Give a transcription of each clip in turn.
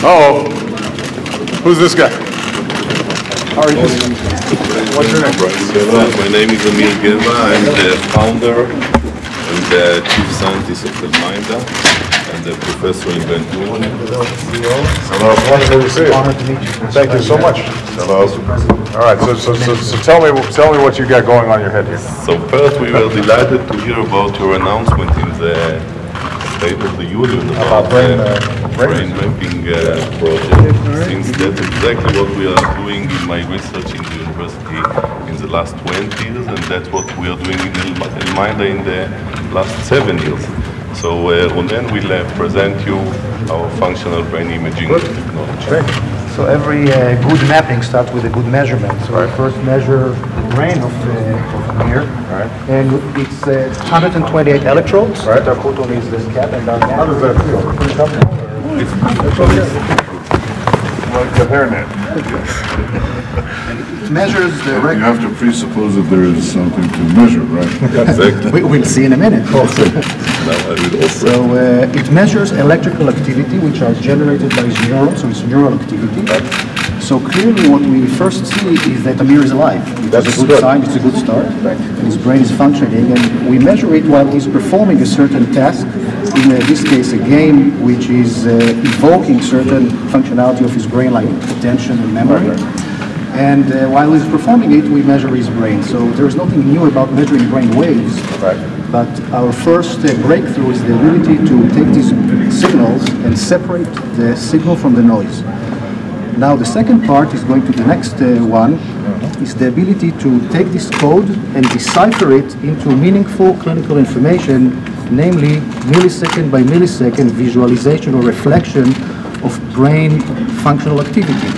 Uh-oh. Who's this guy? How are you? What's your name? My name is Amir Geva. I'm the founder and the chief scientist of Elminda and the professor in Ben Gurion. Hello, wonderful to see you. Thank you so much. Hello. All right, so tell me what you got going on your head here. So first, we were delighted to hear about your announcement in the State of the Union about the brain mapping project. Since that's exactly what we are doing in my research in the university in the last 20 years, and that's what we are doing in Elminda in the last 7 years. So Ronen will present you our functional brain imaging technology. So every good mapping starts with a good measurement. So we first measure the brain of Amir, and it's 128 electrodes that are put on his cap and down. How does that feel? Like the hairnet. It measures the You have to presuppose that there is something to measure, right? Exactly. We'll see in a minute. Now I will offer. So it measures electrical activity, which are generated by his neurons, so it's neural activity. So clearly what we first see is that Amir is alive. It's a good sign, it's a good start. And his brain is functioning, and we measure it while he's performing a certain task, in this case a game which is evoking certain functionality of his brain like attention and memory. And while he's performing it, we measure his brain. So there's nothing new about measuring brain waves, but our first breakthrough is the ability to take these signals and separate the signal from the noise. Now the second part is going to the next one, is the ability to take this code and decipher it into meaningful clinical information, namely millisecond by millisecond visualization or reflection of brain functional activity.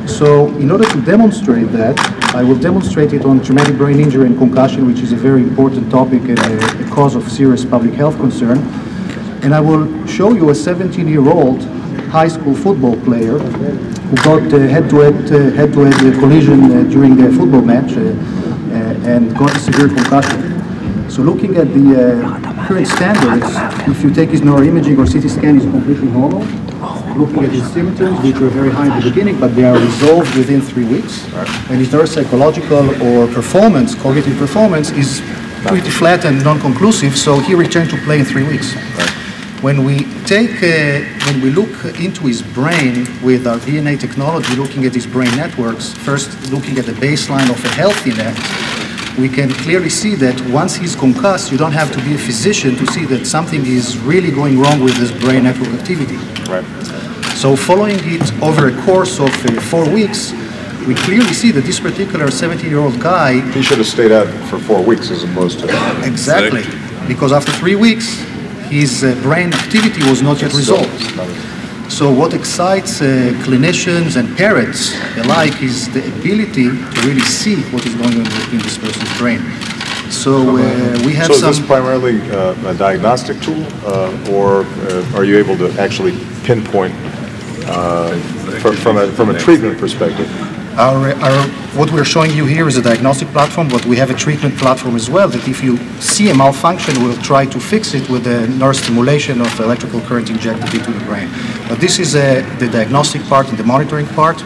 So in order to demonstrate that, I will demonstrate it on traumatic brain injury and concussion, which is a very important topic and a cause of serious public health concern. And I will show you a 17-year-old high school football player who got head-to-head collision during a football match and got a severe concussion. So looking at the current standards, if you take his neuroimaging or CT scan, he's completely normal. Looking at his symptoms, which were very high in the beginning, but they are resolved within 3 weeks. And his neuropsychological or performance, cognitive performance, is pretty flat and non-conclusive, so he returned to play in 3 weeks. When we look into his brain with our BNA technology, looking at his brain networks, first looking at the baseline of a healthy net, we can clearly see that once he's concussed, you don't have to be a physician to see that something is really going wrong with his brain network activity. So following it over a course of 4 weeks, we clearly see that this particular 17-year-old guy... He should have stayed out for 4 weeks as opposed to... Exactly. Because after 3 weeks, his brain activity was not yet resolved. So what excites clinicians and parents alike is the ability to really see what is going on in this person's brain. So we have So is this primarily a diagnostic tool, or are you able to actually pinpoint from a treatment perspective? What we're showing you here is a diagnostic platform, but we have a treatment platform as well that if you see a malfunction, we'll try to fix it with a neurostimulation of electrical current injected into the brain. But this is the diagnostic part and the monitoring part.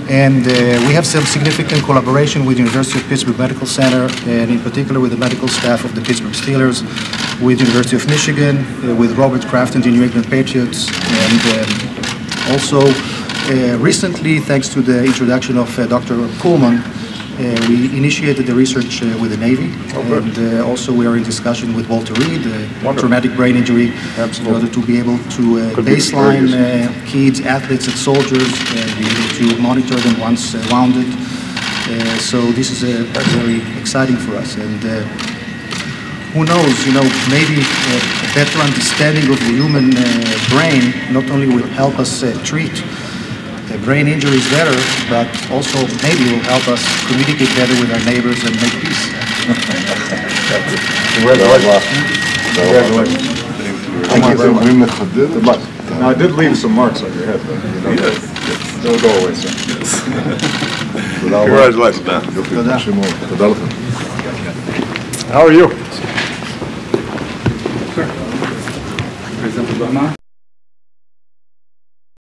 And we have some significant collaboration with the University of Pittsburgh Medical Center, and in particular with the medical staff of the Pittsburgh Steelers, with the University of Michigan, with Robert Kraft and the New England Patriots, and also recently, thanks to the introduction of Dr. Kuhlman, we initiated the research with the Navy, and also we are in discussion with Walter Reed, traumatic brain injury, in order to be able to baseline kids, athletes, and soldiers, and be able to monitor them once wounded. So this is very exciting for us, and who knows, maybe a better understanding of the human brain not only will help us treat brain injuries better, but also maybe will help us communicate better with our neighbors and make peace. Congratulations. Thank you very much. Good luck. Now, I did leave some marks on your head, though. Yes. They'll go away soon. Congratulations. How are you?